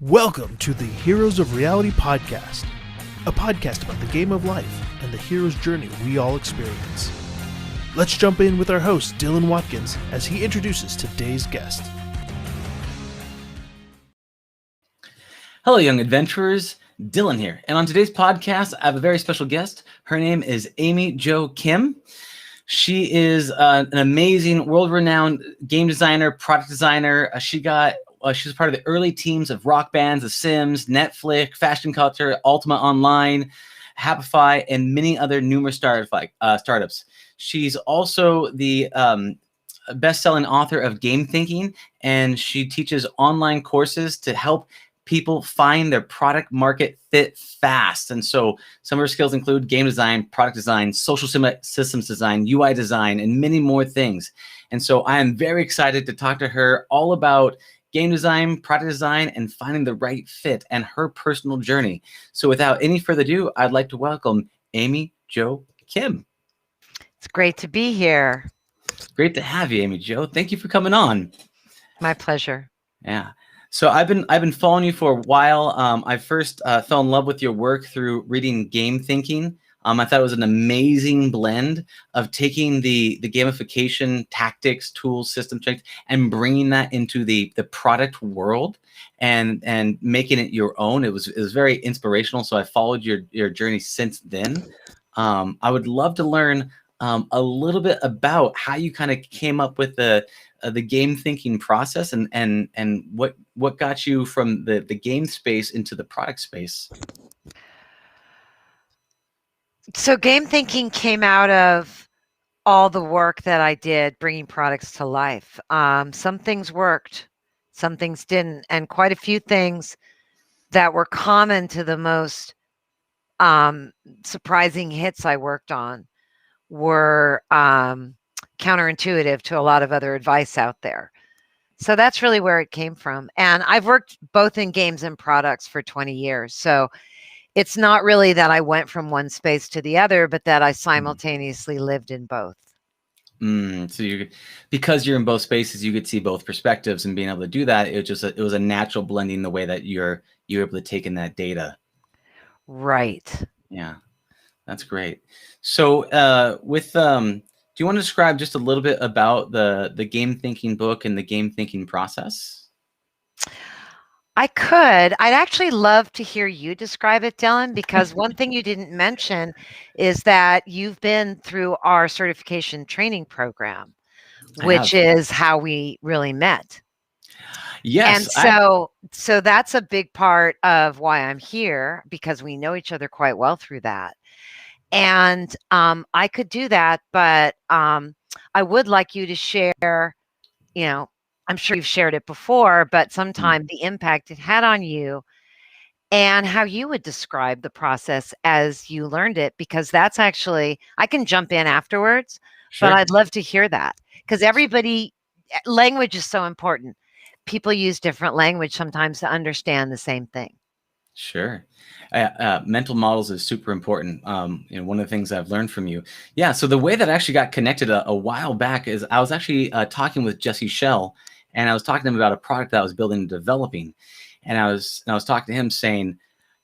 Welcome to the Heroes of Reality podcast, a podcast about the game of life and the hero's journey we all experience. Let's jump in with our host, Dylan Watkins, as he introduces today's guest. Hello, young adventurers. Dylan here. And on today's podcast, I have a very special guest. Her name is Amy Jo Kim. She is an amazing, world-renowned game designer, product designer. She was part of the early teams of Rock Bands, The Sims, Netflix, Fashion Culture, Ultima Online, Happify, and many other numerous startups. She's also the best-selling author of Game Thinking, and she teaches online courses to help people find their product market fit fast. And so some of her skills include game design, product design, social systems design, UI design, and many more things. And so I am very excited to talk to her all about game design, product design, and finding the right fit and her personal journey. So without any further ado, I'd like to welcome Amy Jo Kim. It's great to be here. Great to have you, Amy Jo. Thank you for coming on. My pleasure. Yeah. So I've been following you for a while. I first fell in love with your work through reading Game Thinking. I thought it was an amazing blend of taking the gamification tactics, tools, system strength, and bringing that into the product world and making it your own. It was very inspirational. So I followed your journey since then. I would love to learn a little bit about how you kind of came up with the game thinking process and what got you from the game space into the product space. So game thinking came out of all the work that I did bringing products to life. Some things worked, some things didn't, and quite a few things that were common to the most surprising hits I worked on were counterintuitive to a lot of other advice out there. So that's really where it came from. And I've worked both in games and products for 20 years. So it's not really that I went from one space to the other, but that I simultaneously lived in both. So because you're in both spaces, you could see both perspectives, and being able to do that, it was a natural blending the way that you're able to take in that data. Right. Yeah, that's great. So do you want to describe just a little bit about the game thinking book and the game thinking process? I could. I'd actually love to hear you describe it, Dylan, because one thing you didn't mention is that you've been through our certification training program, which is how we really met. Yes. And so that's a big part of why I'm here, because we know each other quite well through that. And I could do that, but I would like you to share, I'm sure you've shared it before, but sometime the impact it had on you and how you would describe the process as you learned it, because that's actually, I can jump in afterwards, but I'd love to hear that, because language is so important. People use different language sometimes to understand the same thing. Sure. Mental models is super important. One of the things I've learned from you. Yeah. So the way that I actually got connected a while back is I was actually talking with Jesse Schell, and I was talking to him about a product that I was building and developing. And I was talking to him saying,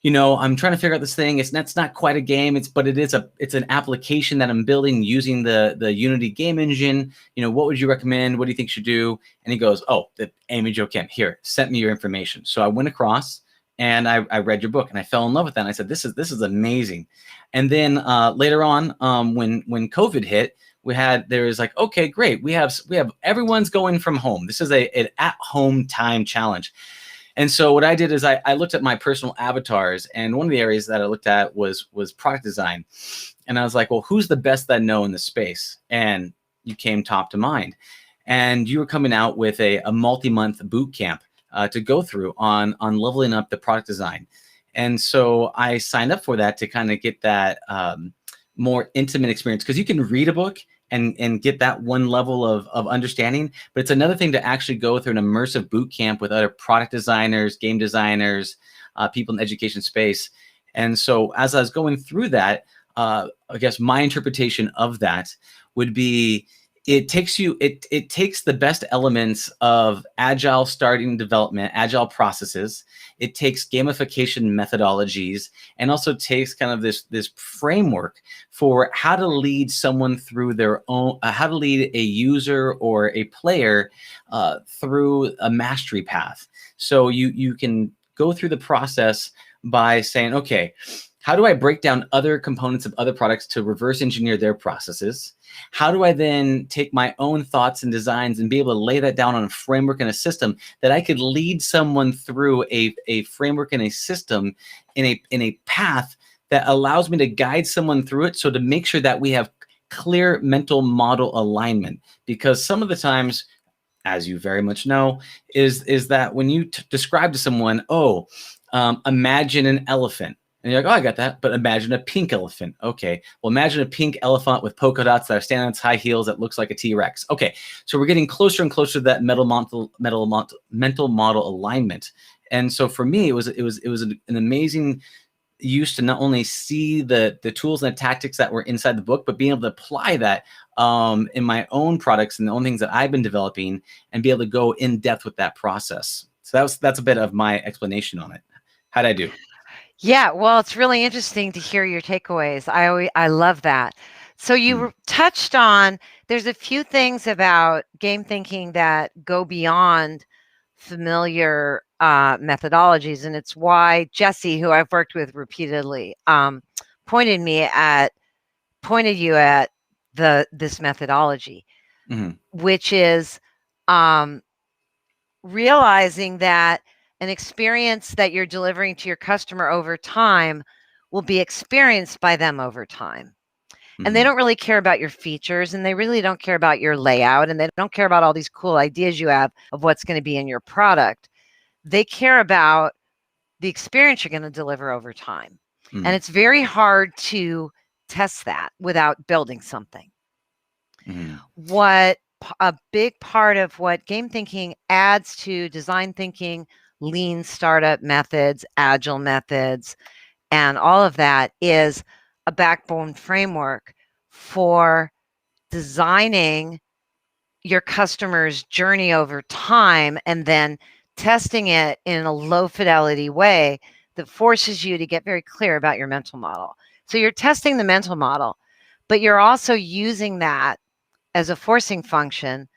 I'm trying to figure out this thing. It's not quite a game. But it's an application that I'm building using the Unity game engine. What would you recommend? What do you think you should do? And he goes, oh, the Amy Jo Kim, here, sent me your information. So I went across and I read your book and I fell in love with that. And I said, this is amazing. And then later on, when COVID hit, there was like, okay, great. We have everyone's going from home. This is an at-home time challenge. And so what I did is I looked at my personal avatars, and one of the areas that I looked at was product design. And I was like, well, who's the best that I know in the space? And you came top to mind. And you were coming out with a multi-month boot camp to go through on leveling up the product design. And so I signed up for that to kind of get that more intimate experience, because you can read a book and get that one level of understanding, but it's another thing to actually go through an immersive boot camp with other product designers, game designers, people in the education space. And so as I was going through that, I guess my interpretation of that would be it takes the best elements of agile starting development, agile processes. It takes gamification methodologies, and also takes kind of this framework for how to lead someone through their own, how to lead a user or a player through a mastery path. So you can go through the process by saying, okay, how do I break down other components of other products to reverse engineer their processes? How do I then take my own thoughts and designs and be able to lay that down on a framework and a system that I could lead someone through a framework and a system in a path that allows me to guide someone through it, so to make sure that we have clear mental model alignment. Because some of the times, as you very much know, is that when you describe to someone, imagine an elephant. And you're like, oh, I got that. But imagine a pink elephant. Okay. Well, imagine a pink elephant with polka dots that are standing on its high heels that looks like a T-Rex. Okay. So we're getting closer and closer to that mental model alignment. And so for me, it was an amazing use to not only see the tools and the tactics that were inside the book, but being able to apply that in my own products and the own things that I've been developing, and be able to go in depth with that process. So that's a bit of my explanation on it. How'd I do? Yeah, well, it's really interesting to hear your takeaways. I love that. So you touched on, there's a few things about game thinking that go beyond familiar methodologies, and it's why Jesse, who I've worked with repeatedly, pointed you at this methodology, which is realizing that an experience that you're delivering to your customer over time will be experienced by them over time. And they don't really care about your features, and they really don't care about your layout, and they don't care about all these cool ideas you have of what's going to be in your product. They care about the experience you're going to deliver over time. And it's very hard to test that without building something. What a big part of what game thinking adds to design thinking, lean startup methods, agile methods, and all of that is a backbone framework for designing your customer's journey over time, and then testing it in a low fidelity way that forces you to get very clear about your mental model. So you're testing the mental model, but you're also using that as a forcing function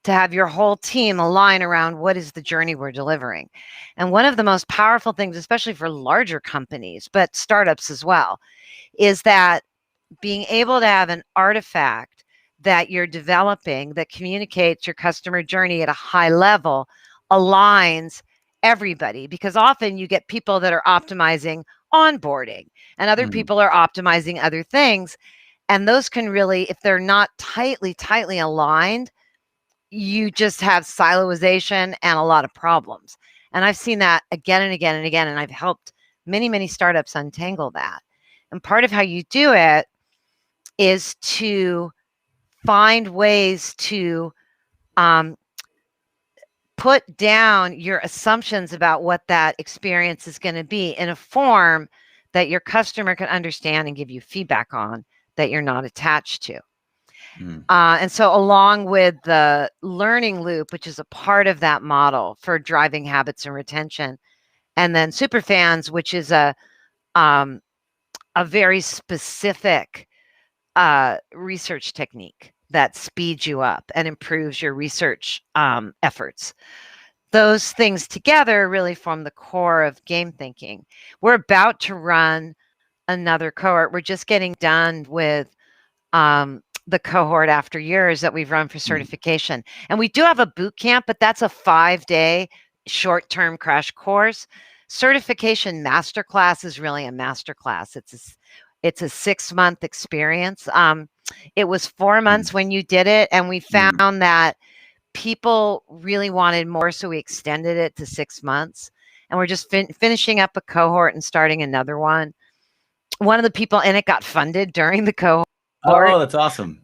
to have your whole team align around what is the journey we're delivering. And one of the most powerful things, especially for larger companies, but startups as well, is that being able to have an artifact that you're developing that communicates your customer journey at a high level aligns everybody, because often you get people that are optimizing onboarding and other people are optimizing other things. And those can really, if they're not tightly aligned, you just have siloization and a lot of problems. And I've seen that again and again and again, and I've helped many startups untangle that. And part of how you do it is to find ways to put down your assumptions about what that experience is going to be in a form that your customer can understand and give you feedback on, that you're not attached to. And so along with the learning loop, which is a part of that model for driving habits and retention, and then superfans, which is a very specific research technique that speeds you up and improves your research efforts. Those things together really form the core of game thinking. We're about to run another cohort. We're just getting done with the cohort after years that we've run for certification. And we do have a boot camp, but that's a 5-day short-term crash course. Certification masterclass is really a masterclass. It's a 6-month experience. It was 4 months when you did it, and we found that people really wanted more, so we extended it to 6 months. And we're just finishing up a cohort and starting another one. One of the people in it got funded during the cohort. Oh, that's awesome.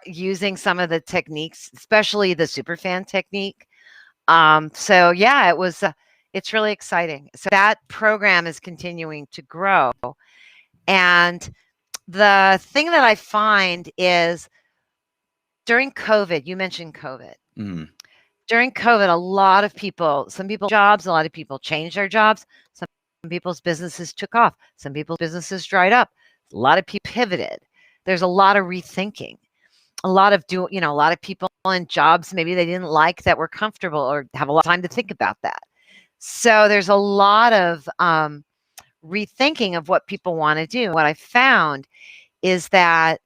Using some of the techniques, especially the superfan technique. So yeah, it's really exciting. So that program is continuing to grow. And the thing that I find is during COVID, you mentioned COVID. Mhm. During COVID, a lot of people, some people jobs, a lot of people changed their jobs. Some people's businesses took off. Some people's businesses dried up. A lot of people pivoted. There's a lot of rethinking. A lot of a lot of people in jobs maybe they didn't like that were comfortable or have a lot of time to think about that. So there's a lot of rethinking of what people want to do. What I found is that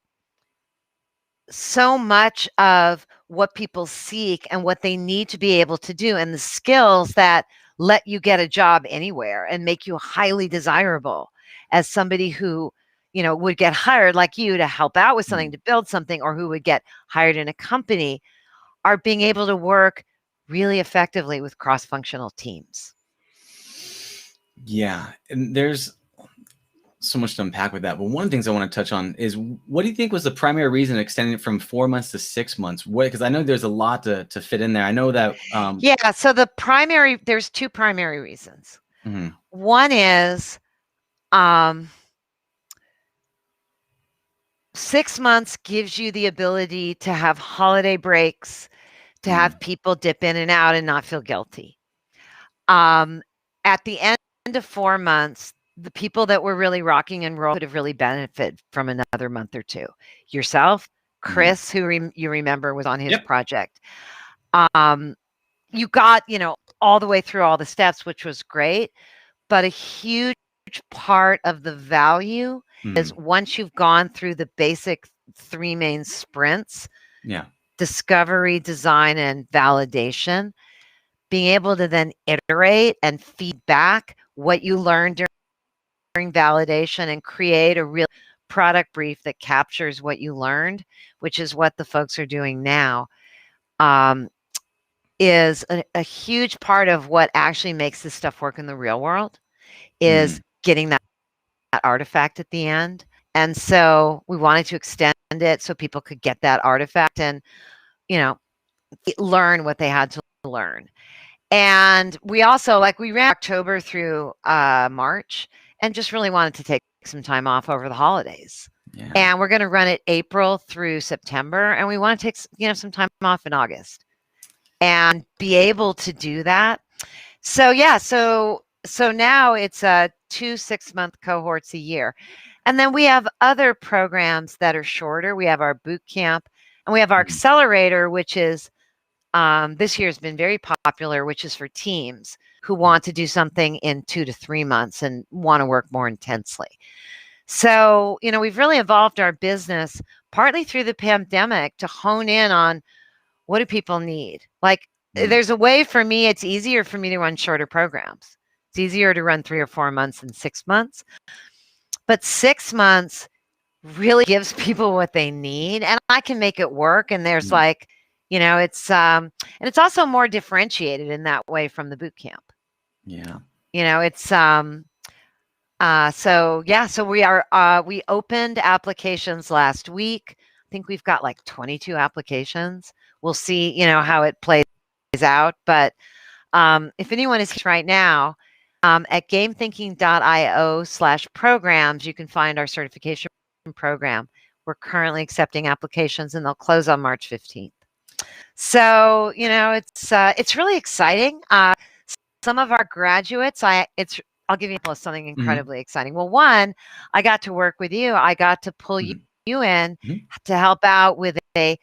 so much of what people seek and what they need to be able to do and the skills that let you get a job anywhere and make you highly desirable as somebody who would get hired like you to help out with something, to build something, or who would get hired in a company, are being able to work really effectively with cross-functional teams. Yeah, and there's so much to unpack with that. But one of the things I want to touch on is, what do you think was the primary reason extending it from 4 months to 6 months? Because I know there's a lot to fit in there. I know that. Yeah. So there's two primary reasons. Mhm. One is 6 months gives you the ability to have holiday breaks, to have people dip in and out and not feel guilty. At the end of 4 months, the people that were really rocking and rolling could have really benefited from another month or two. Yourself, Chris, who you remember was on his project. You got, all the way through all the steps, which was great. But a huge part of the value is once you've gone through the basic 3 main sprints, discovery, design, and validation, being able to then iterate and feed back what you learned during validation and create a real product brief that captures what you learned, which is what the folks are doing now, is a huge part of what actually makes this stuff work in the real world, is getting that artifact at the end. And so we wanted to extend it so people could get that artifact and, learn what they had to learn. And we also, we ran October through March and just really wanted to take some time off over the holidays. Yeah. And we're going to run it April through September. And we want to take, some time off in August and be able to do that. So, yeah, so now it's 2 6-month cohorts a year. And then we have other programs that are shorter. We have our boot camp and we have our accelerator, which is this year has been very popular, which is for teams who want to do something in 2 to 3 months and want to work more intensely. So, we've really evolved our business partly through the pandemic to hone in on what do people need. There's a way for me, it's easier for me to run shorter programs. It's easier to run 3 or 4 months than 6 months. But 6 months really gives people what they need, and I can make it work. And there's it's and it's also more differentiated in that way from the boot camp. Yeah. It's so we opened applications last week. I think we've got 22 applications. We'll see, how it plays out. But if anyone is right now, at gamethinking.io/programs, you can find our certification program. We're currently accepting applications and they'll close on March 15th. So, it's really exciting. Some of our graduates, I'll give you something incredibly exciting. Well, one, I got to work with you. I got to pull you in to help out with a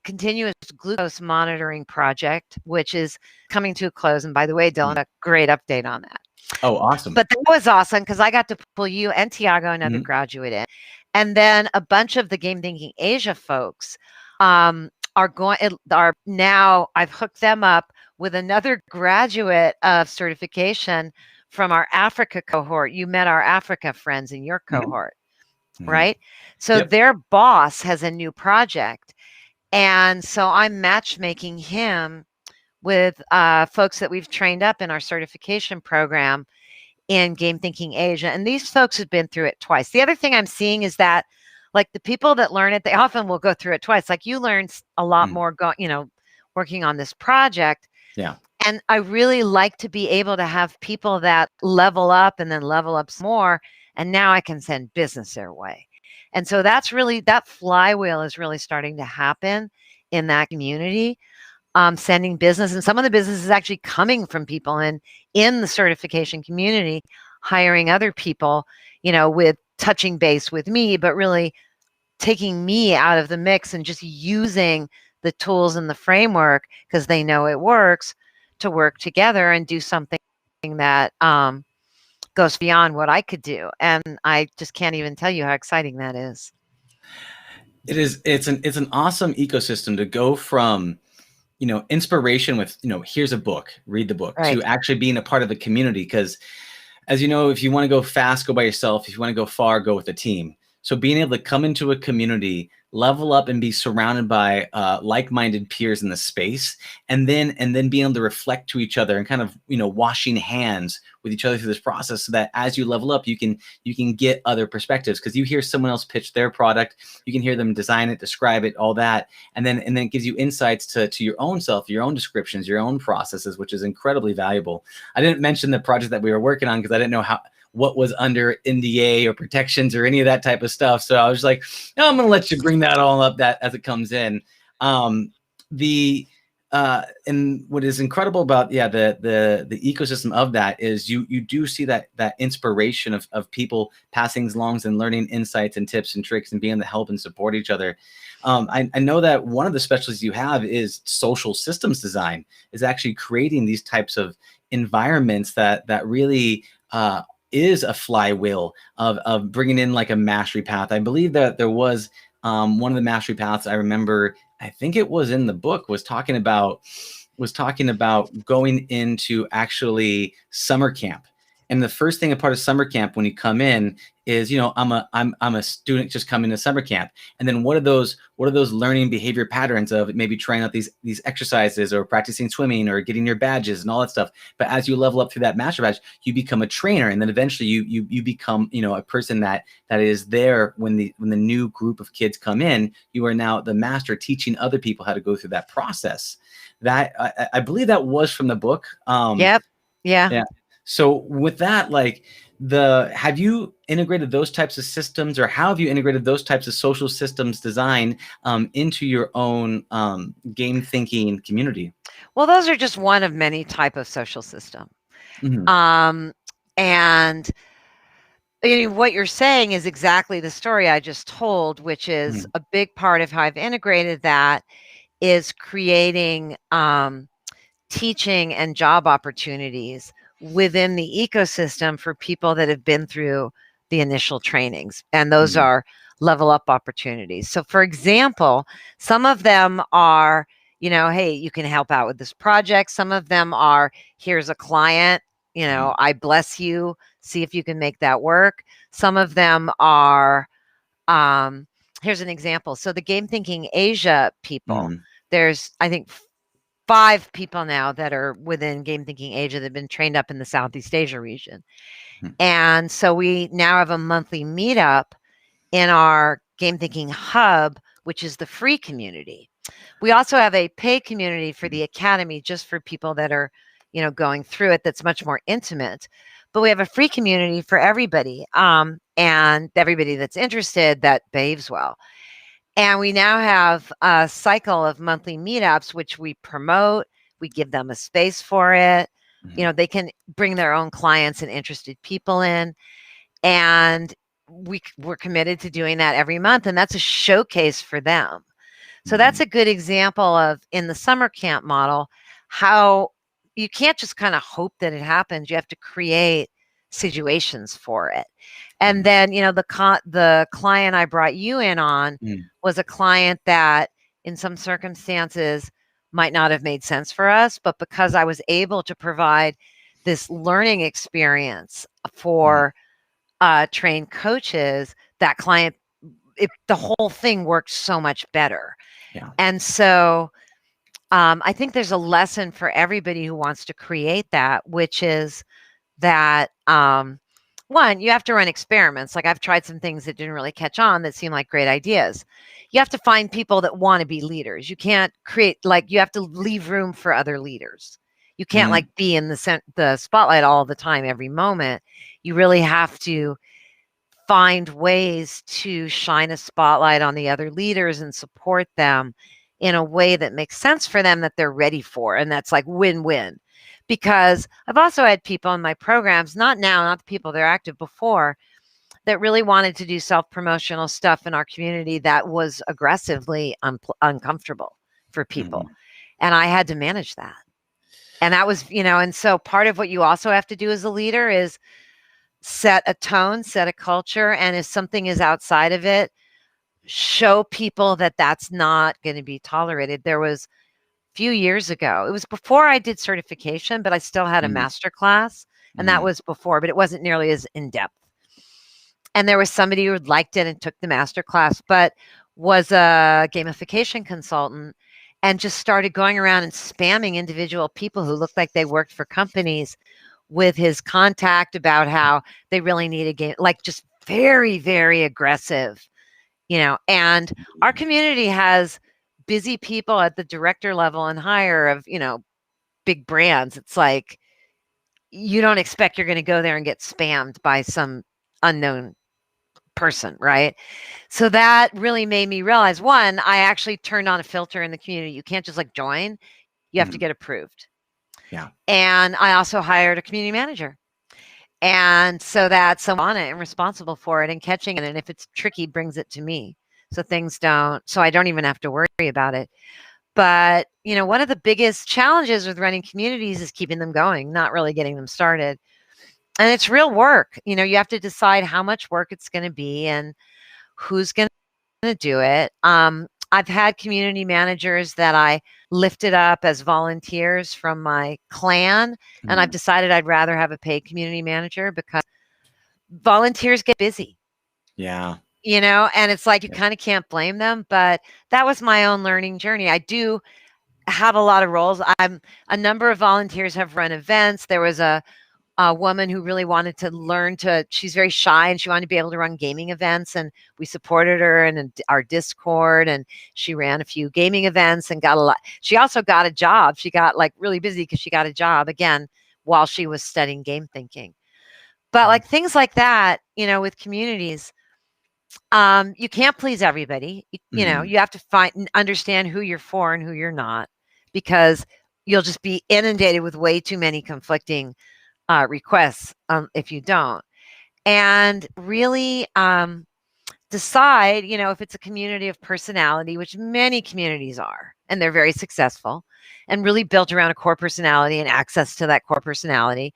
continuous glucose monitoring project, which is coming to a close. And by the way, Dylan, a great update on that. Oh, awesome. But that was awesome because I got to pull you and Tiago, another graduate, in. And then a bunch of the Game Thinking Asia folks now, I've hooked them up with another graduate of certification from our Africa cohort. You met our Africa friends in your cohort, right? So their boss has a new project. And so I'm matchmaking him with folks that we've trained up in our certification program in Game Thinking Asia. And these folks have been through it twice. The other thing I'm seeing is that the people that learn it, they often will go through it twice. You learned a lot more working on this project. Yeah. And I really like to be able to have people that level up and then level up some more. And now I can send business their way. And so that's really, that flywheel is really starting to happen in that community. Sending business, and some of the business is actually coming from people in the certification community, hiring other people, with touching base with me, but really taking me out of the mix and just using the tools and the framework because they know it works to work together and do something that goes beyond what I could do. And I just can't even tell you how exciting that is. It is. It's an awesome ecosystem to go from, inspiration with, here's a book, read the book, Right. to actually being a part of the community. Because as you know, if you want to go fast, go by yourself. If you want to go far, go with a team. So being able to come into a community, level up, and be surrounded by like-minded peers in the space, and then being able to reflect to each other and kind of washing hands with each other through this process, so that as you level up, you can get other perspectives, because you hear someone else pitch their product, you can hear them design it, describe it, all that, and then it gives you insights to your own self, your own descriptions, your own processes, which is incredibly valuable. I didn't mention the project that we were working on because I didn't know what was under NDA or protections or any of that type of stuff. So I was like, no, I'm going to let you bring that all up that as it comes in. And what is incredible about the ecosystem of that is you do see that inspiration of people passing along and learning insights and tips and tricks and being able to help and support each other. I know that one of the specialties you have is social systems design, is actually creating these types of environments that really is a flywheel of bringing in like a mastery path. I believe that there was one of the mastery paths I remember, I think it was in the book, was talking about going into actually summer camp. And the first thing, a part of summer camp when you come in is, I'm a student just coming to summer camp. And then what are those learning behavior patterns of maybe trying out these exercises or practicing swimming or getting your badges and all that stuff. But as you level up through that master badge, you become a trainer. And then eventually you become, a person that is there when the new group of kids come in. You are now the master, teaching other people how to go through that process. That I believe that was from the book. Yep. Yeah. So with that, have you integrated those types of systems, or how have you integrated those types of social systems design into your own game thinking community? Well, those are just one of many type of social system. Mm-hmm. And what you're saying is exactly the story I just told, which is Mm-hmm. a big part of how I've integrated that is creating teaching and job opportunities within the ecosystem for people that have been through the initial trainings. And those Mm-hmm. are level up opportunities. So for example, some of them are, hey, you can help out with this project. Some of them are, here's a client, I bless you, see if you can make that work. Some of them are, here's an example. So the Game Thinking Asia people, Mm-hmm. there's, I think, 5 people now that are within Game Thinking Asia that have been trained up in the Southeast Asia region. Mm-hmm. And so we now have a monthly meetup in our Game Thinking Hub, which is the free community. We also have a paid community for the academy, just for people that are, going through it, that's much more intimate. But we have a free community for everybody, and everybody that's interested that behaves well. And we now have a cycle of monthly meetups, which we promote. We give them a space for it. Mm-hmm. They can bring their own clients and interested people in. And we're committed to doing that every month. And that's a showcase for them. So that's a good example of, in the summer camp model, how you can't just kind of hope that it happens. You have to create situations for it. And then, the client I brought you in on was a client that in some circumstances might not have made sense for us, but because I was able to provide this learning experience for trained coaches, that client, the whole thing worked so much better. Yeah. And so I think there's a lesson for everybody who wants to create that, which is that one, you have to run experiments. Like, I've tried some things that didn't really catch on that seem like great ideas. You have to find people that want to be leaders. You can't create, you have to leave room for other leaders. You can't be in the spotlight all the time, every moment. You really have to find ways to shine a spotlight on the other leaders and support them in a way that makes sense for them, that they're ready for. And that's like win-win. Because I've also had people in my programs, not now, not the people that are active before, that really wanted to do self-promotional stuff in our community that was aggressively uncomfortable for people. And I had to manage that. And that was, and so part of what you also have to do as a leader is set a tone, set a culture. And if something is outside of it, show people that that's not going to be tolerated. There was a few years ago, it was before I did certification, but I still had a master class. And that was before, but it wasn't nearly as in-depth. And there was somebody who liked it and took the master class, but was a gamification consultant and just started going around and spamming individual people who looked like they worked for companies with his contact about how they really need a game, like just very, very aggressive, and our community has busy people at the director level and higher of, big brands. It's like, you don't expect you're going to go there and get spammed by some unknown person, right? So that really made me realize, one, I actually turned on a filter in the community. You can't just like join, you have to get approved. Yeah. And I also hired a community manager. And so that's someone on it and responsible for it and catching it. And if it's tricky, brings it to me. So I don't even have to worry about it. But, one of the biggest challenges with running communities is keeping them going, not really getting them started. And it's real work. You have to decide how much work it's going to be and who's going to do it. I've had community managers that I lifted up as volunteers from my clan, and I've decided I'd rather have a paid community manager because volunteers get busy. Yeah. And it's like you kind of can't blame them, but that was my own learning journey. I do have a lot of roles. A number of volunteers have run events. There was a woman who really wanted to learn she's very shy and she wanted to be able to run gaming events, and we supported her in our Discord, and she ran a few gaming events and got a lot. She also got a job. She got like really busy because she got a job again while she was studying game thinking. But like things like that, with communities, you can't please everybody. You have to find and understand who you're for and who you're not, because you'll just be inundated with way too many conflicting requests if you don't. And really decide, if it's a community of personality, which many communities are, and they're very successful and really built around a core personality and access to that core personality,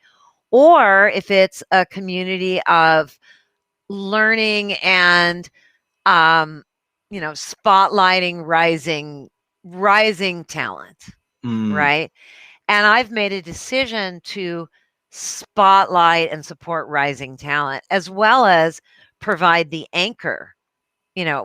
or if it's a community of learning and spotlighting rising talent, right? And I've made a decision to spotlight and support rising talent, as well as provide the anchor,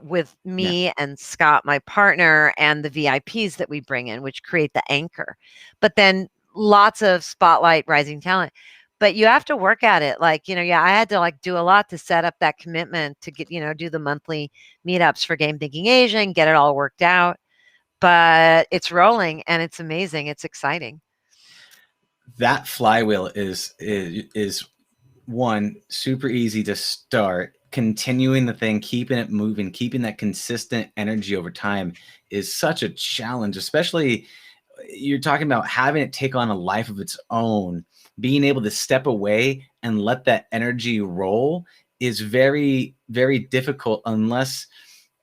with me and Scott, my partner, and the VIPs that we bring in, which create the anchor. But then lots of spotlight rising talent. But you have to work at it. Like, I had to like do a lot to set up that commitment to get, do the monthly meetups for Game Thinking Asia and get it all worked out. But it's rolling and it's amazing. It's exciting. That flywheel is one, super easy to start. Continuing the thing, keeping it moving, keeping that consistent energy over time is such a challenge, especially you're talking about having it take on a life of its own. Being able to step away and let that energy roll is very, very difficult unless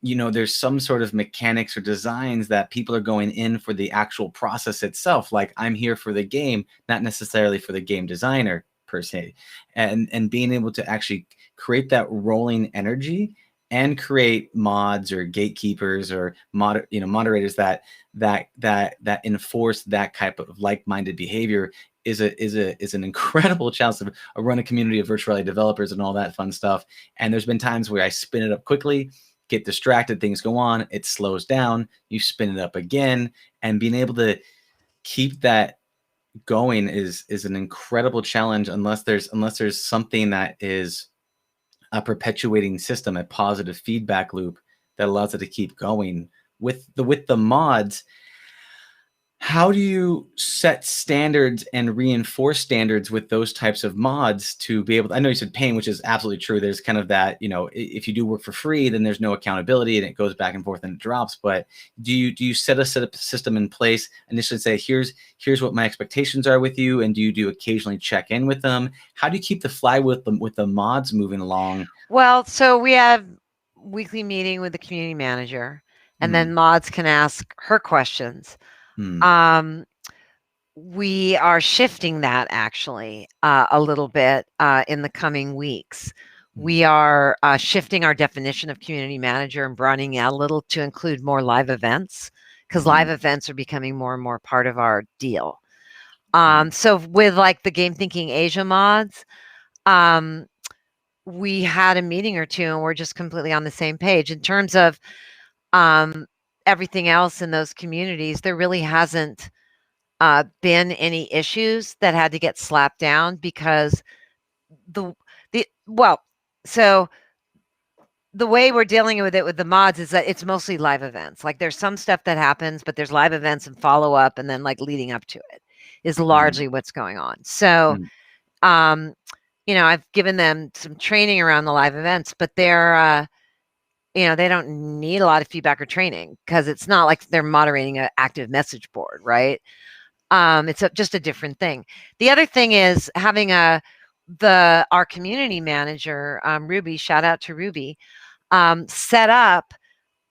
there's some sort of mechanics or designs that people are going in for the actual process itself. Like, I'm here for the game, not necessarily for the game designer per se. And being able to actually create that rolling energy and create mods or gatekeepers or moderators that enforce that type of like-minded behavior is an incredible challenge to run a community of virtual reality developers and all that fun stuff. And there's been times where I spin it up quickly, get distracted, things go on, it slows down, you spin it up again, and being able to keep that going is an incredible challenge unless there's something that is a perpetuating system, a positive feedback loop that allows it to keep going. With the mods, How do you set standards and reinforce standards with those types of mods to be able to, I know you said paying, which is absolutely true. There's kind of that, if you do work for free, then there's no accountability and it goes back and forth and it drops. But do you set a system in place initially, say, here's what my expectations are with you, and do you occasionally check in with them? How do you keep the fly with the mods moving along? Well, so we have weekly meeting with the community manager, and then mods can ask her questions. Hmm. We are shifting that actually a little bit in the coming weeks. We are shifting our definition of community manager and broadening it out a little to include more live events, because live events are becoming more and more part of our deal. So with like the Game Thinking Asia mods, we had a meeting or two and we're just completely on the same page. In terms of everything else in those communities, there really hasn't been any issues that had to get slapped down because so the way we're dealing with it with the mods is that it's mostly live events. Like there's some stuff that happens, but there's live events and follow up, and then like leading up to it is largely what's going on. So, I've given them some training around the live events, but they're they don't need a lot of feedback or training because it's not like they're moderating an active message board, right? It's just a different thing. The other thing is having our community manager, Ruby, shout out to Ruby, set up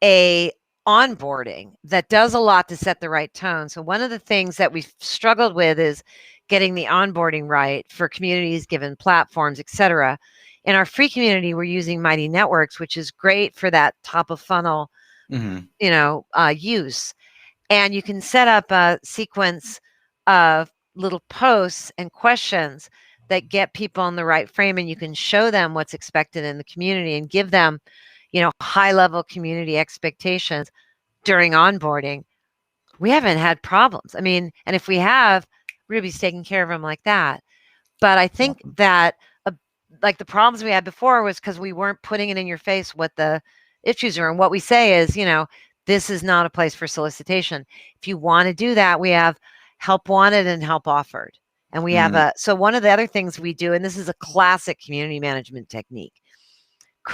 a onboarding that does a lot to set the right tone. So one of the things that we've struggled with is getting the onboarding right for communities, given platforms, etc. In our free community, we're using Mighty Networks, which is great for that top of funnel, use. And you can set up a sequence of little posts and questions that get people in the right frame, and you can show them what's expected in the community and give them, high level community expectations during onboarding. We haven't had problems. I mean, and if we have, Ruby's taking care of them like that. But I think that like the problems we had before was because we weren't putting it in your face what the issues are. And what we say is, this is not a place for solicitation. If you want to do that, we have help wanted and help offered. And we have so one of the other things we do, and this is a classic community management technique,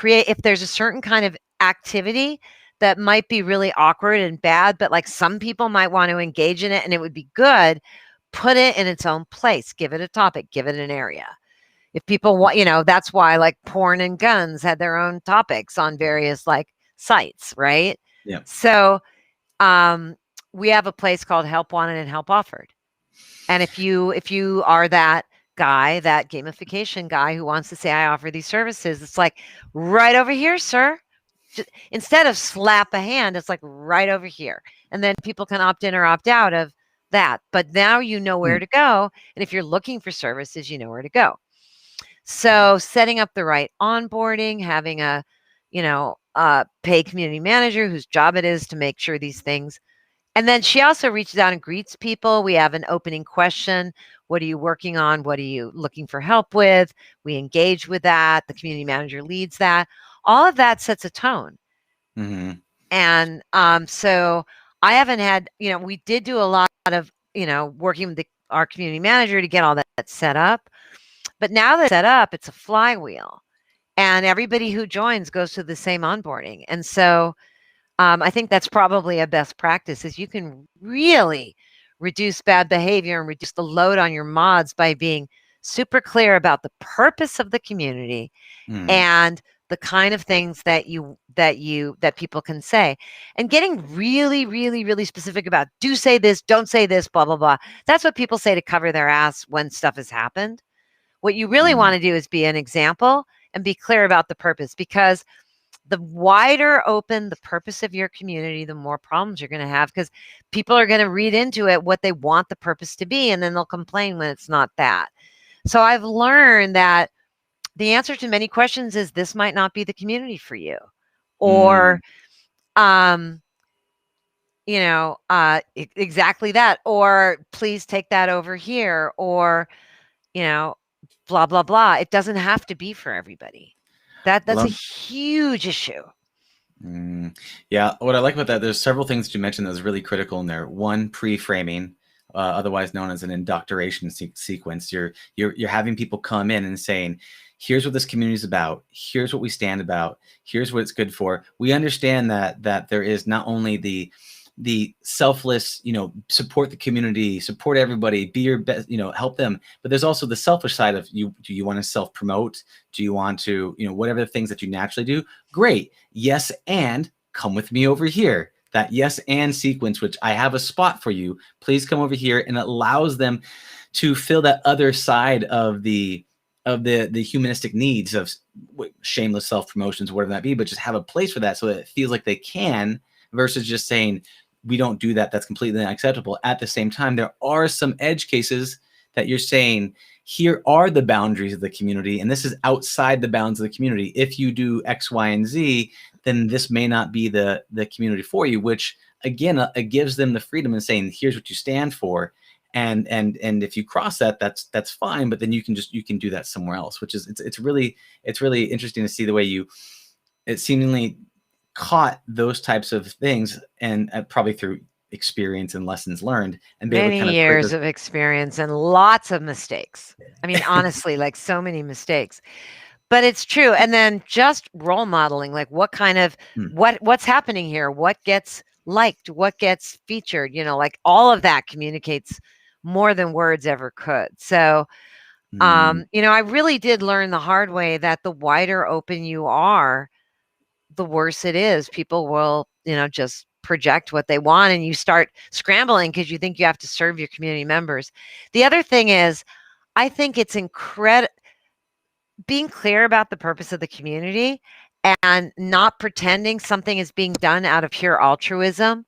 if there's a certain kind of activity that might be really awkward and bad, but like some people might want to engage in it and it would be good, put it in its own place, give it a topic, give it an area. If people want, that's why like porn and guns had their own topics on various like sites, right? Yeah. So we have a place called Help Wanted and Help Offered. And if you are that guy, that gamification guy who wants to say, I offer these services, it's like right over here, sir. Instead of slap a hand, it's like right over here. And then people can opt in or opt out of that. But now you know where to go. And if you're looking for services, you know where to go. So setting up the right onboarding, having a, paid community manager whose job it is to make sure these things. And then she also reaches out and greets people. We have an opening question. What are you working on? What are you looking for help with? We engage with that. The community manager leads that. All of that sets a tone. And so I haven't had, we did do a lot of, working with our community manager to get all that set up. But now that it's set up, it's a flywheel. And everybody who joins goes to the same onboarding. And so I think that's probably a best practice is you can really reduce bad behavior and reduce the load on your mods by being super clear about the purpose of the community and the kind of things that people can say, and getting really, really, really specific about do say this, don't say this, blah, blah, blah. That's what people say to cover their ass when stuff has happened. What you really want to do is be an example and be clear about the purpose, because the wider open the purpose of your community, the more problems you're going to have, because people are going to read into it what they want the purpose to be, and then they'll complain when it's not that. So I've learned that the answer to many questions is this might not be the community for you, or, exactly that, or please take that over here, or, blah, blah, blah. It doesn't have to be for everybody. That's a huge issue. Yeah, what I like about that, there's several things that you mentioned that was really critical in there. One, pre-framing, otherwise known as an indoctrination sequence. You're having people come in and saying, "Here's what this community is about. Here's what we stand about. Here's what it's good for." We understand that there is not only the selfless, support the community, support everybody, be your best, help them. But there's also the selfish side of you. Do you want to self-promote? Do you want to, whatever the things that you naturally do? Great. Yes. And come with me over here. That yes and sequence, which I have a spot for you. Please come over here, and it allows them to fill that other side of the humanistic needs of shameless self-promotions, whatever that be, but just have a place for that so that it feels like they can, versus just saying, we don't do that. That's completely unacceptable. At the same time, there are some edge cases that you're saying, here are the boundaries of the community, and this is outside the bounds of the community. If you do X, Y, and Z, then this may not be the community for you, which again, it gives them the freedom in saying, here's what you stand for. And if you cross that, that's fine, but then you can do that somewhere else, which is, it's really interesting to see the way it seemingly caught those types of things, and probably through experience and lessons learned, and be able to kind Many of create years those. of experience and lots of mistakes. I mean, honestly, like so many mistakes. But it's true. And then just role modeling, like what kind of what's happening here, what gets liked, what gets featured, like all of that communicates more than words ever could. So I really did learn the hard way that the wider open you are, the worse it is. People will, just project what they want, and you start scrambling because you think you have to serve your community members. The other thing is, I think it's incredible being clear about the purpose of the community and not pretending something is being done out of pure altruism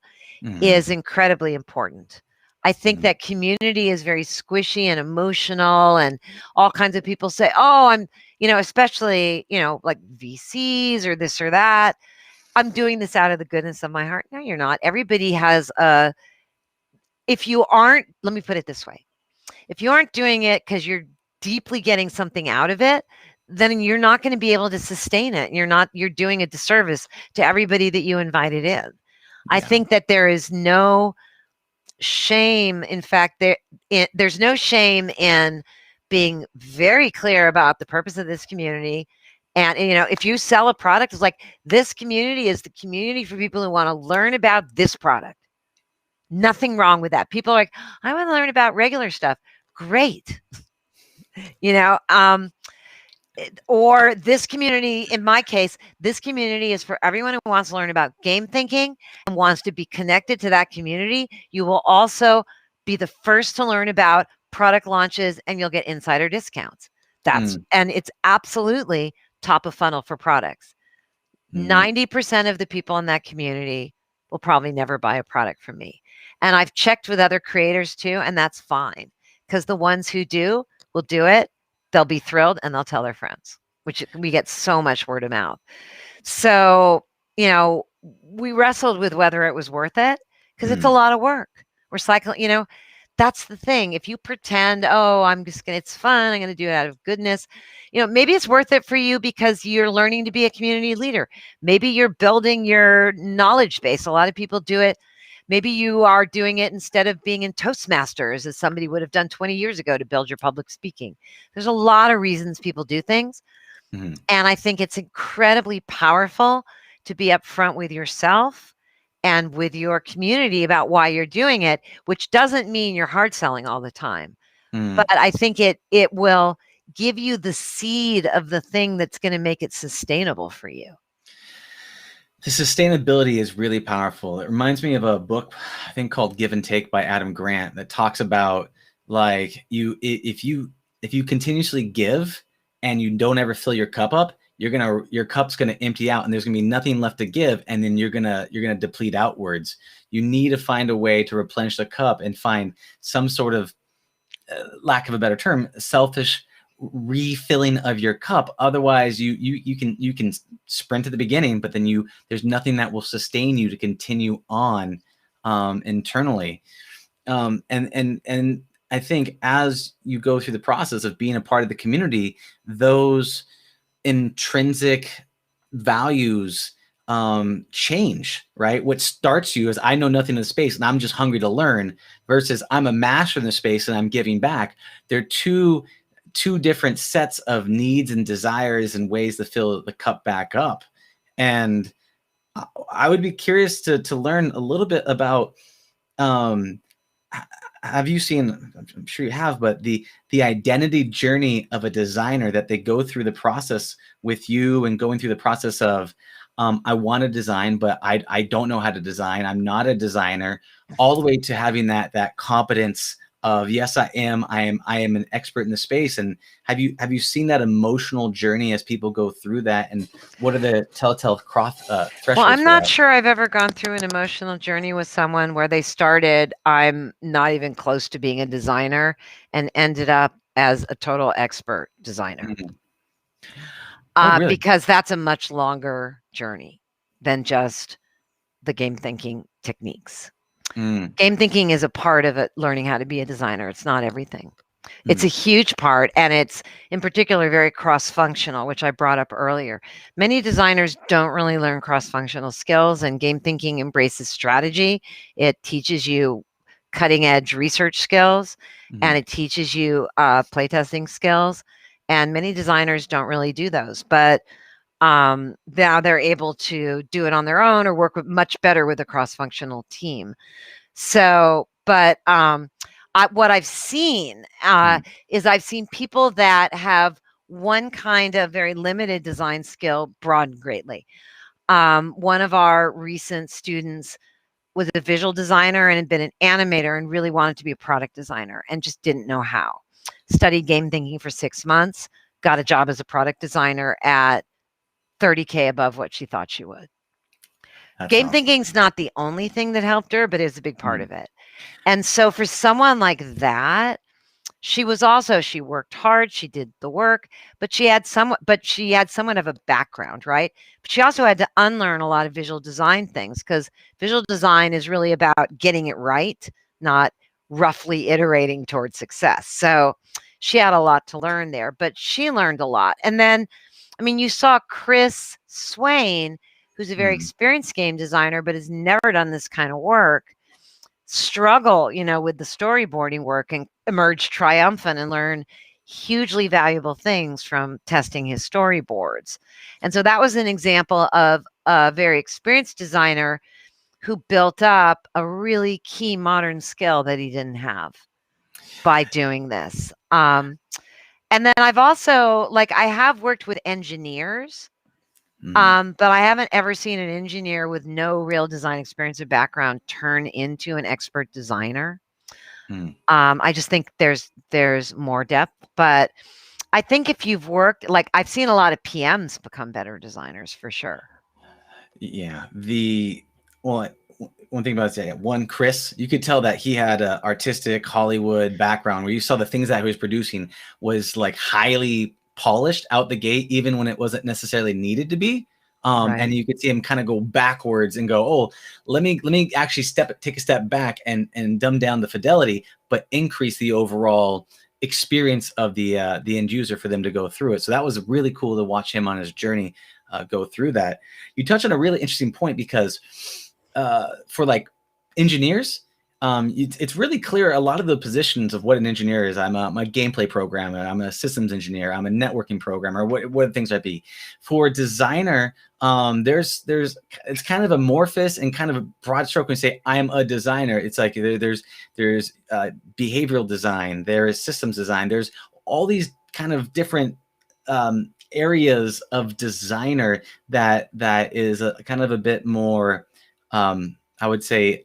is incredibly important. I think that community is very squishy and emotional, and all kinds of people say, oh, I'm, especially, like VCs or this or that. I'm doing this out of the goodness of my heart. No, you're not. Everybody has if you aren't, let me put it this way. If you aren't doing it because you're deeply getting something out of it, then you're not going to be able to sustain it. You're doing a disservice to everybody that you invited in. I think that there is no shame. In fact, there's no shame in being very clear about the purpose of this community. And, if you sell a product, it's like, this community is the community for people who want to learn about this product. Nothing wrong with that. People are like, I want to learn about regular stuff. Great. Or this community, in my case, this community is for everyone who wants to learn about game thinking and wants to be connected to that community. You will also be the first to learn about product launches, and you'll get insider discounts. And it's absolutely top of funnel for products. 90% of the people in that community will probably never buy a product from me. And I've checked with other creators too, and that's fine, because the ones who do will do it. They'll be thrilled and they'll tell their friends, which we get so much word of mouth. So, we wrestled with whether it was worth it, because it's a lot of work. We're cycling, that's the thing. If you pretend, oh, it's fun, I'm going to do it out of goodness, maybe it's worth it for you because you're learning to be a community leader. Maybe you're building your knowledge base. A lot of people do it. Maybe you are doing it instead of being in Toastmasters, as somebody would have done 20 years ago to build your public speaking. There's a lot of reasons people do things. And I think it's incredibly powerful to be upfront with yourself and with your community about why you're doing it, which doesn't mean you're hard selling all the time. But I think it will give you the seed of the thing that's going to make it sustainable for you. The sustainability is really powerful. It reminds me of a book, I think, called Give and Take by Adam Grant, that talks about, like, if you continuously give and you don't ever fill your cup up, your cup's gonna empty out, and there's gonna be nothing left to give, and then you're gonna deplete outwards. You need to find a way to replenish the cup and find some sort of, lack of a better term, selfish refilling of your cup. Otherwise, you can sprint at the beginning, but then there's nothing that will sustain you to continue on internally. And I think as you go through the process of being a part of the community, those intrinsic values change, right? What starts you is I know nothing in the space and I'm just hungry to learn versus I'm a master in the space and I'm giving back. They're two different sets of needs and desires and ways to fill the cup back up. And I would be curious to learn a little bit about, have you seen, I'm sure you have, but the identity journey of a designer that they go through the process with you and going through the process of, I want to design, but I don't know how to design. I'm not a designer, all the way to having that competence of, yes, I am an expert in the space. And have you seen that emotional journey as people go through that? And what are the telltale thresholds Well, I'm for not that? sure I've ever gone through an emotional journey with someone where they started, I'm not even close to being a designer, and ended up as a total expert designer. Mhm. Oh, really? Because that's a much longer journey than just the game thinking techniques. Game thinking is a part of it, learning how to be a designer. It's not everything. It's a huge part, and it's in particular very cross-functional, which I brought up earlier. Many designers don't really learn cross-functional skills, and game thinking embraces strategy. It teaches you cutting-edge research skills, and it teaches you playtesting skills, and many designers don't really do those. But now they're able to do it on their own or work much better with a cross-functional team. So, but what I've seen is I've seen people that have one kind of very limited design skill broaden greatly. One of our recent students was a visual designer and had been an animator and really wanted to be a product designer and just didn't know how. Studied game thinking for 6 months, got a job as a product designer at $30K above what she thought she would. That's Game awesome. thinking's not the only thing that helped her, but it's a big part of it. And so for someone like that, she worked hard, she did the work, but she had somewhat of a background, right? But she also had to unlearn a lot of visual design things, because visual design is really about getting it right, not roughly iterating towards success. So she had a lot to learn there, but she learned a lot. And then, I mean, you saw Chris Swain, who's a very experienced game designer, but has never done this kind of work, struggle, with the storyboarding work and emerge triumphant and learn hugely valuable things from testing his storyboards. And so that was an example of a very experienced designer who built up a really key modern skill that he didn't have by doing this. And then I've also, I have worked with engineers, but I haven't ever seen an engineer with no real design experience or background turn into an expert designer. I just think there's more depth, but I think if you've worked, I've seen a lot of PMs become better designers for sure. Yeah. One thing about it, one, Chris, you could tell that he had an artistic Hollywood background where you saw the things that he was producing was like highly polished out the gate, even when it wasn't necessarily needed to be. Right. And you could see him kind of go backwards and go, oh, let me actually take a step back and dumb down the fidelity, but increase the overall experience of the end user for them to go through it. So that was really cool to watch him on his journey go through that. You touched on a really interesting point, because for like engineers, it's really clear a lot of the positions of what an engineer is. I'm a gameplay programmer, I'm a systems engineer, I'm a networking programmer, what things might be. For a designer, it's kind of amorphous and kind of a broad stroke when you say I'm a designer. It's like there's behavioral design, there is systems design, there's all these kind of different areas of designer that is kind of a bit more, I would say,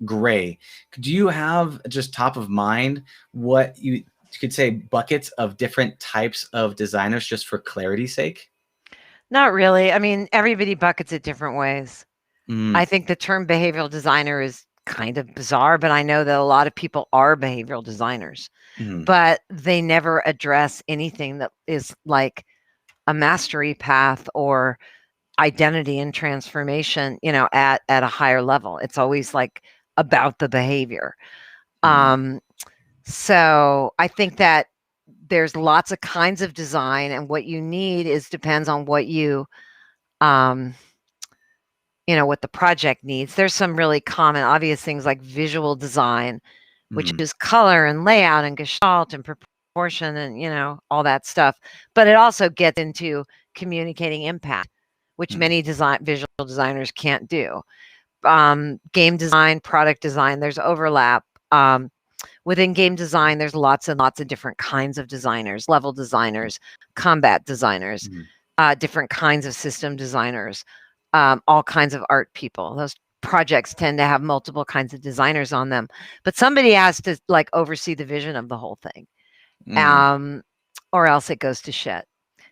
gray. Do you have just top of mind what you could say buckets of different types of designers, just for clarity's sake? Not really. I mean, everybody buckets it different ways. I think the term behavioral designer is kind of bizarre, but I know that a lot of people are behavioral designers, but they never address anything that is like a mastery path or identity and transformation, at a higher level. It's always like about the behavior. So I think that there's lots of kinds of design, and what you need depends on what you what the project needs. There's some really common, obvious things like visual design, which is color and layout and gestalt and proportion and, all that stuff. But it also gets into communicating impact, which many visual designers can't do. Game design, product design, there's overlap. Within game design, there's lots and lots of different kinds of designers, level designers, combat designers, different kinds of system designers, all kinds of art people. Those projects tend to have multiple kinds of designers on them, but somebody has to like oversee the vision of the whole thing, or else it goes to shit.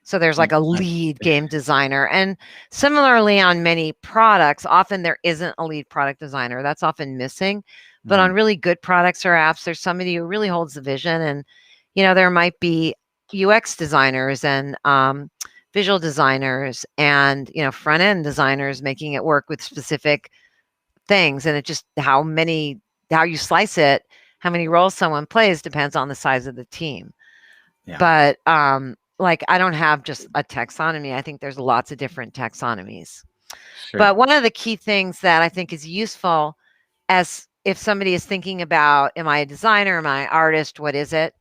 So there's like a lead game designer, and similarly on many products, often there isn't a lead product designer. That's often missing. But on really good products or apps, there's somebody who really holds the vision, and there might be UX designers and visual designers and front end designers making it work with specific things. And it just how you slice it, how many roles someone plays depends on the size of the team. Yeah. But like I don't have just a taxonomy. I think there's lots of different taxonomies. Sure. But one of the key things that I think is useful as if somebody is thinking about, am I a designer? Am I an artist? What is it?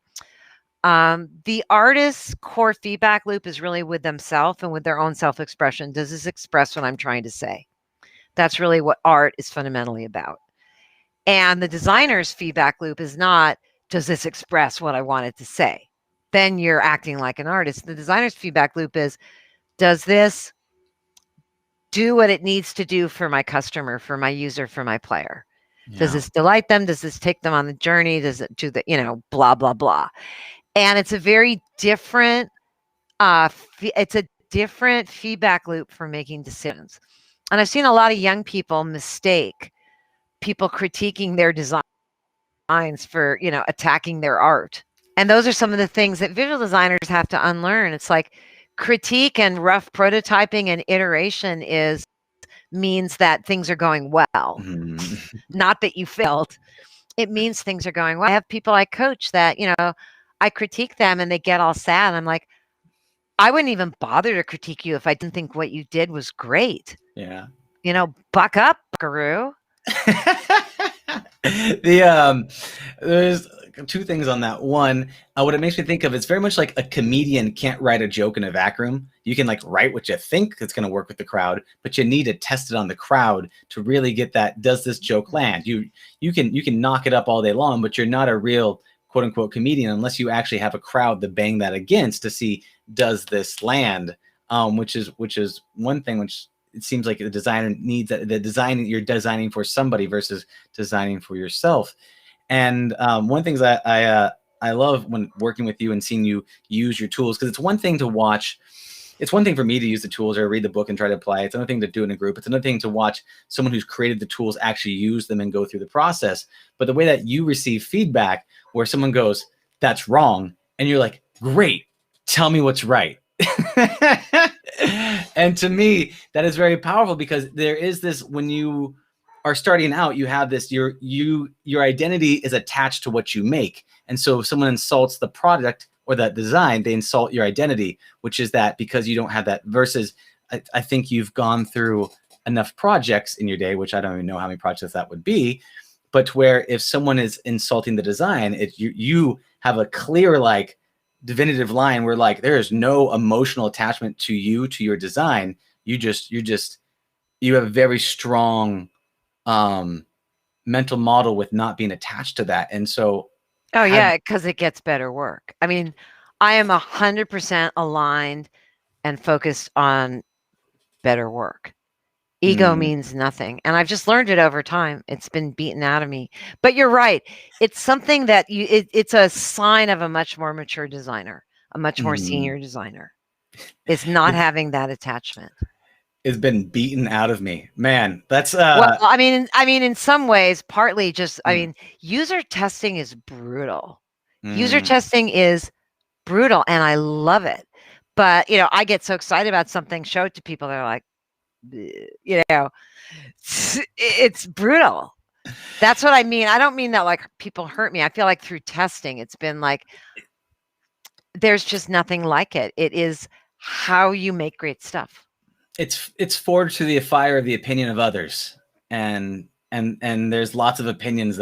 The artist's core feedback loop is really with themselves and with their own self-expression. Does this express what I'm trying to say? That's really what art is fundamentally about. And the designer's feedback loop is not, does this express what I wanted to say? Then you're acting like an artist. The designer's feedback loop is, does this do what it needs to do for my customer, for my user, for my player? Yeah. Does this delight them? Does this take them on the journey? Does it do the, blah, blah, blah. And it's a very different, it's a different feedback loop for making decisions. And I've seen a lot of young people mistake people critiquing their designs for, attacking their art. And those are some of the things that visual designers have to unlearn. It's like critique and rough prototyping and iteration means that things are going well. Not that you failed. It means things are going well. I have people I coach that, I critique them and they get all sad. I'm like, I wouldn't even bother to critique you if I didn't think what you did was great. Yeah. Buck up, buckaroo. There's two things on that. One, what it makes me think of, it's very much like a comedian can't write a joke in a vacuum. You can like write what you think it's going to work with the crowd, but you need to test it on the crowd to really get that. Does this joke land? You can knock it up all day long, but you're not a real quote unquote comedian unless you actually have a crowd to bang that against to see, does this land? Which is one thing which it seems like the designer needs, the design you're designing for somebody versus designing for yourself. And one of the things I love when working with you and seeing you use your tools, because it's one thing to watch. It's one thing for me to use the tools or read the book and try to apply it. It's another thing to do in a group. It's another thing to watch someone who's created the tools actually use them and go through the process. But the way that you receive feedback where someone goes, that's wrong, and you're like, great, tell me what's right. And to me, that is very powerful, because there is this, when you are starting out, you have this, your identity is attached to what you make. And so if someone insults the product or that design, they insult your identity, which is that because you don't have that, versus I think you've gone through enough projects in your day, which I don't even know how many projects that would be, but where if someone is insulting the design, you have a clear, like, definitive line where like there is no emotional attachment to you, to your design. You have a very strong mental model with not being attached to that. And so because it gets better work. I mean, I am 100% aligned and focused on better work. Ego means nothing. And I've just learned it over time. It's been beaten out of me. But you're right. It's something that it's a sign of a much more mature designer, a much more senior designer, is not having that attachment. It's been beaten out of me. Man, that's well, I mean, in some ways, partly just, I mean, user testing is brutal. User testing is brutal, and I love it. But, I get so excited about something, show it to people, they're like, it's brutal. That's what I mean. I don't mean that like people hurt me. I feel like through testing, it's been like, there's just nothing like it. It is how you make great stuff. it's forged through the fire of the opinion of others, and there's lots of opinions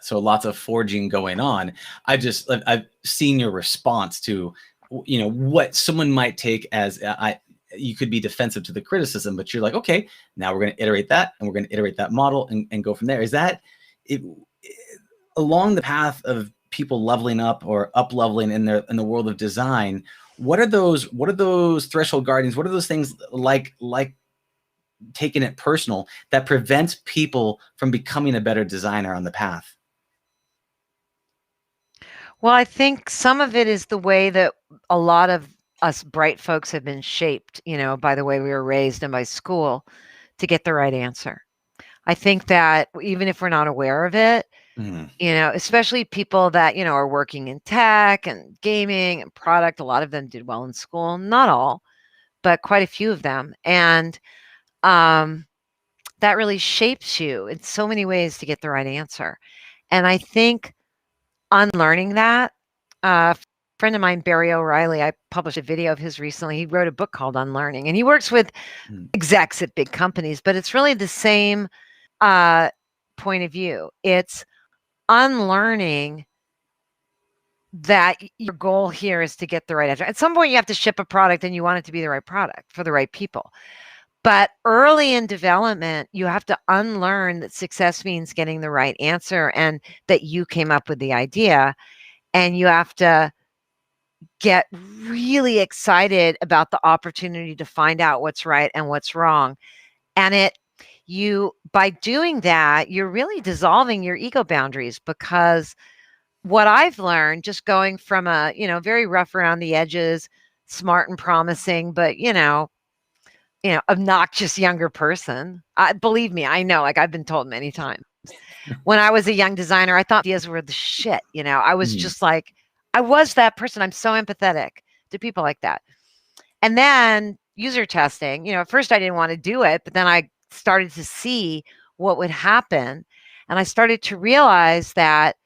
so lots of forging going on. I've seen your response to, what someone might take as you could be defensive to the criticism, but you're like, okay, now we're going to iterate that, and we're going to iterate that model and go from there. Is that it, along the path of people leveling up or up leveling in the world of design? What are those threshold guardians? What are those things like taking it personal that prevents people from becoming a better designer on the path? Well, I think some of it is the way that a lot of us bright folks have been shaped, by the way we were raised and by school to get the right answer. I think that even if we're not aware of it, especially people that, are working in tech and gaming and product, a lot of them did well in school, not all, but quite a few of them. And that really shapes you in so many ways to get the right answer. And I think unlearning that, a friend of mine, Barry O'Reilly, I published a video of his recently. He wrote a book called Unlearning, and he works with execs at big companies, but it's really the same point of view. It's unlearning that your goal here is to get the right answer. At some point, you have to ship a product and you want it to be the right product for the right people. But early in development, you have to unlearn that success means getting the right answer and that you came up with the idea. And you have to get really excited about the opportunity to find out what's right and what's wrong. And by doing that, you're really dissolving your ego boundaries, because what I've learned just going from a, very rough around the edges, smart and promising, but, obnoxious younger person. Believe me, I know, like I've been told many times. When I was a young designer, I thought ideas were the shit. I was just like, I was that person. I'm so empathetic to people like that. And then user testing, at first I didn't want to do it, but then I started to see what would happen. And I started to realize that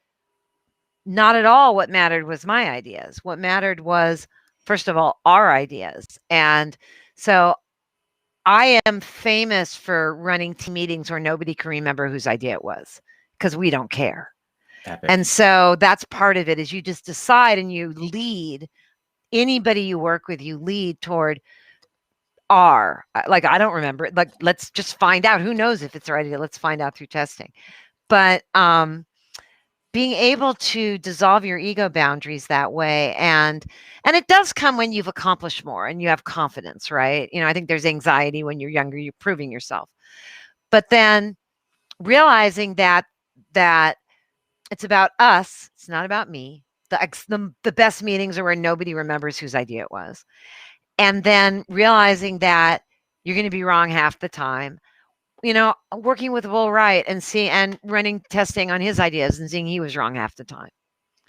not at all what mattered was my ideas. What mattered was, first of all, our ideas. And so I am famous for running team meetings where nobody can remember whose idea it was, because we don't care. Epic. And so that's part of it, is you just decide and you lead. Anybody you work with, you lead toward like, I don't remember it. Like, let's just find out. Who knows if it's the right idea? Let's find out through testing. But being able to dissolve your ego boundaries that way, and it does come when you've accomplished more and you have confidence, right? I think there's anxiety when you're younger, you're proving yourself. But then realizing that it's about us, it's not about me. The best meetings are where nobody remembers whose idea it was. And then realizing that you're going to be wrong half the time. Working with Will Wright and running testing on his ideas and seeing he was wrong half the time.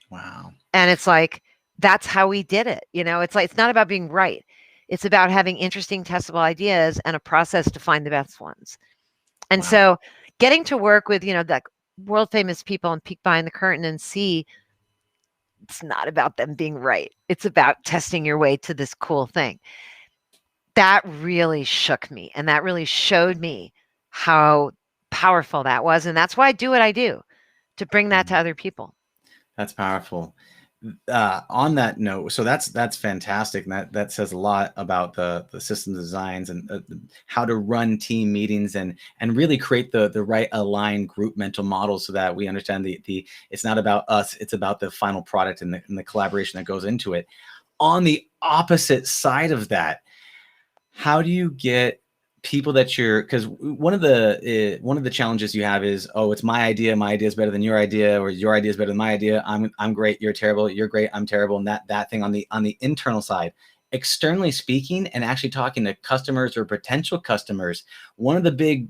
Wow. And it's like, that's how we did it. It's like, it's not about being right. It's about having interesting testable ideas and a process to find the best ones. And so getting to work with, like world famous people and peek behind the curtain and see it's not about them being right. It's about testing your way to this cool thing. That really shook me. And that really showed me how powerful that was. And that's why I do what I do, to bring that to other people. That's powerful. On that note, so that's fantastic. And that says a lot about the system designs and how to run team meetings and really create the right aligned group mental model, so that we understand the it's not about us, it's about the final product and the collaboration that goes into it. On the opposite side of that, how do you get people that because one of the challenges you have is, oh, it's my idea is better than your idea, or your idea is better than my idea. I'm great, you're terrible, you're great, I'm terrible. And that thing on the internal side. Externally speaking, and actually talking to customers or potential customers, one of the big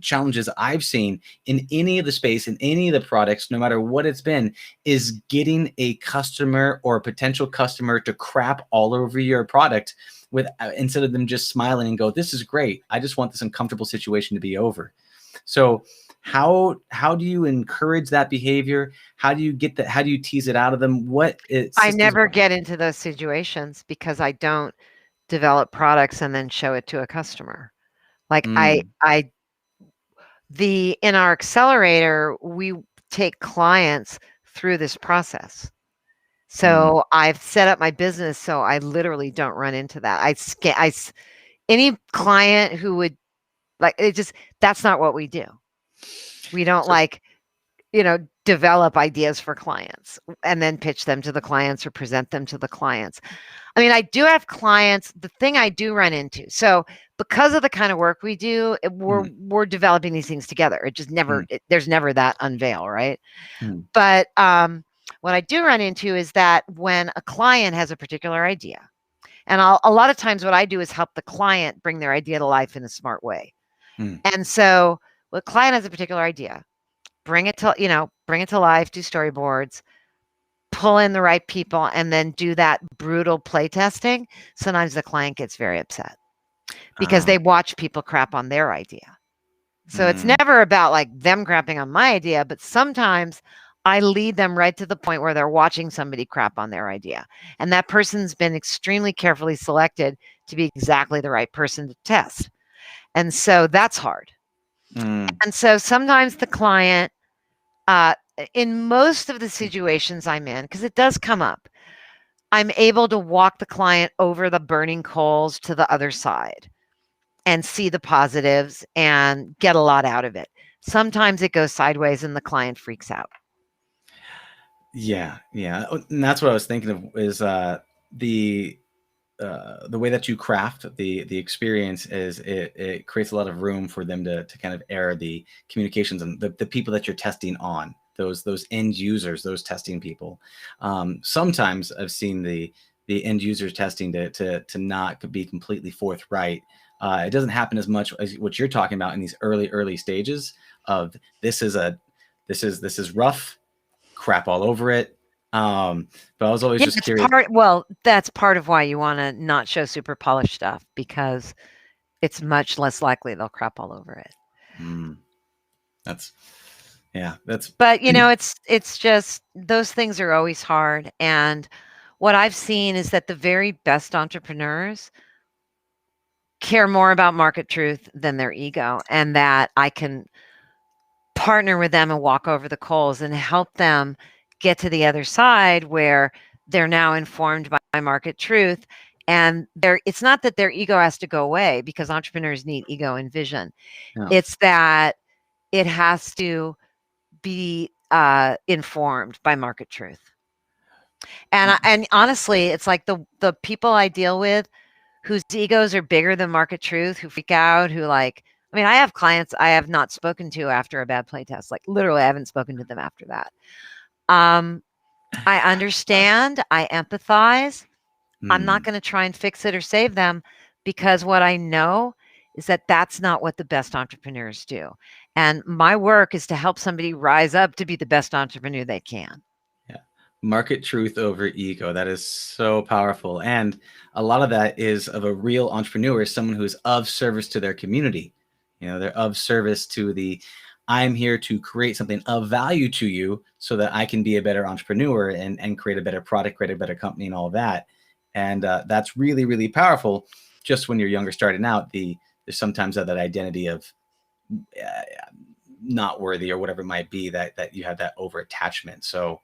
challenges I've seen in any of the space, in any of the products, no matter what it's been, is getting a customer or a potential customer to crap all over your product instead of them just smiling and go, this is great, I just want this uncomfortable situation to be over. So how do you encourage that behavior? How do you get that? How do you tease it out of them? I never get into those situations, because I don't develop products and then show it to a customer. Like Mm. in our accelerator, we take clients through this process. So I've set up my business so I literally don't run into that. Any client who would like it just that's not what we do. We don't So, develop ideas for clients and then pitch them to the clients or present them to the clients. I mean, I do have clients. The thing I do run into, so because of the kind of work we do, we're developing these things together. It just never there's never that unveil, right? mm, But what I do run into is that when a client has a particular idea, and a lot of times what I do is help the client bring their idea to life in a smart way. mm. And so, the client has a particular idea, bring it to life, do storyboards, pull in the right people, and then do that brutal play testing. Sometimes the client gets very upset because Ah, they watch people crap on their idea. So it's mm. never about like them crapping on my idea, but sometimes I lead them right to the point where they're watching somebody crap on their idea. And that person's been extremely carefully selected to be exactly the right person to test. And so that's hard. Mm. And so sometimes the client, in most of the situations I'm in, because it does come up, I'm able to walk the client over the burning coals to the other side and see the positives and get a lot out of it. Sometimes it goes sideways and the client freaks out. Yeah, yeah. And that's what I was thinking of is the way that you craft the experience is it creates a lot of room for them to kind of air the communications and the people that you're testing on, those end users, those testing people. Sometimes I've seen the end users testing to not be completely forthright. It doesn't happen as much as what you're talking about in these early stages of this is rough, crap all over it. But I was always Yeah, just curious. that's part of why you want to not show super polished stuff, because it's much less likely they'll crap all over it. Mm, that's yeah, that's But it's just those things are always hard. And what I've seen is that the very best entrepreneurs care more about market truth than their ego, and that I can partner with them and walk over the coals and help them get to the other side where they're now informed by market truth. And it's not that their ego has to go away, because entrepreneurs need ego and vision. no. It's that it has to be informed by market truth. And honestly, it's like the people I deal with whose egos are bigger than market truth, who freak out, I mean, I have clients I have not spoken to after a bad play test. Like literally, I haven't spoken to them after that. I understand, I empathize. I'm not Mm, going to try and fix it or save them, because what I know is that that's not what the best entrepreneurs do. And my work is to help somebody rise up to be the best entrepreneur they can. yeah. Market truth over ego. That is so powerful. And a lot of that is of a real entrepreneur, someone who's of service to their community. They're of service to I'm here to create something of value to you so that I can be a better entrepreneur and create a better product, create a better company and all of that. And that's really, really powerful. Just when you're younger, starting out, there's sometimes that identity of not worthy or whatever it might be, that you have that over attachment. So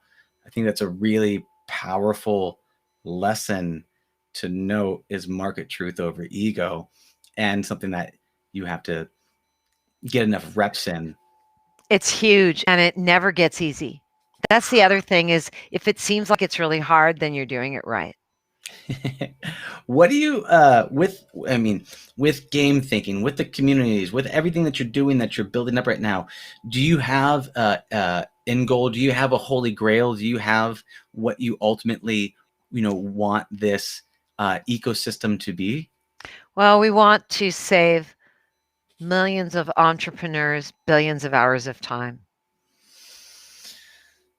I think that's a really powerful lesson to note, is market truth over ego, and something that you have to get enough reps in. It's huge, and it never gets easy. That's the other thing, is if it seems like it's really hard, then you're doing it right. What do you with game thinking, with the communities, with everything that you're doing, that you're building up right now, do you have end goal? Do you have a holy grail? Do you have what you ultimately want this ecosystem to be? Well, we want to save millions of entrepreneurs billions of hours of time.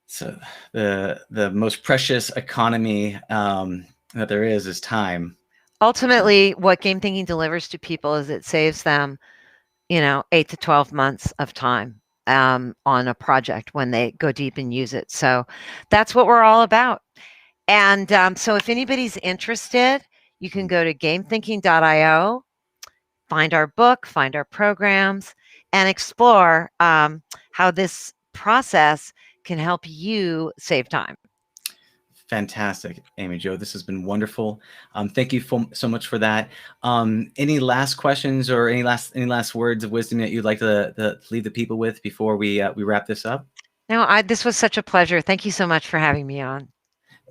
So the most precious economy that there is time. Ultimately, what game thinking delivers to people is it saves them 8 to 12 months of time on a project when they go deep and use it. So that's what we're all about. And so if anybody's interested, you can go to gamethinking.io, find our book, find our programs, and explore how this process can help you save time. Fantastic, Amy Jo. This has been wonderful. Thank you so much for that. Any last questions or any last words of wisdom that you'd like to leave the people with before we wrap this up? No, this was such a pleasure. Thank you so much for having me on.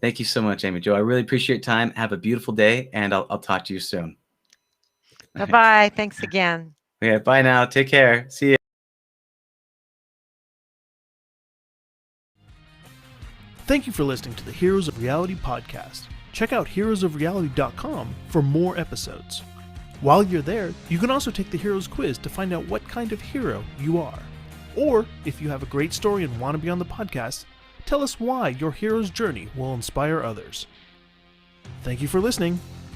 Thank you so much, Amy Jo. I really appreciate your time. Have a beautiful day, and I'll talk to you soon. Bye-bye. Thanks again. Okay, bye now. Take care. See you. Thank you for listening to the Heroes of Reality podcast. Check out heroesofreality.com for more episodes. While you're there, you can also take the Heroes quiz to find out what kind of hero you are. Or, if you have a great story and want to be on the podcast, tell us why your hero's journey will inspire others. Thank you for listening.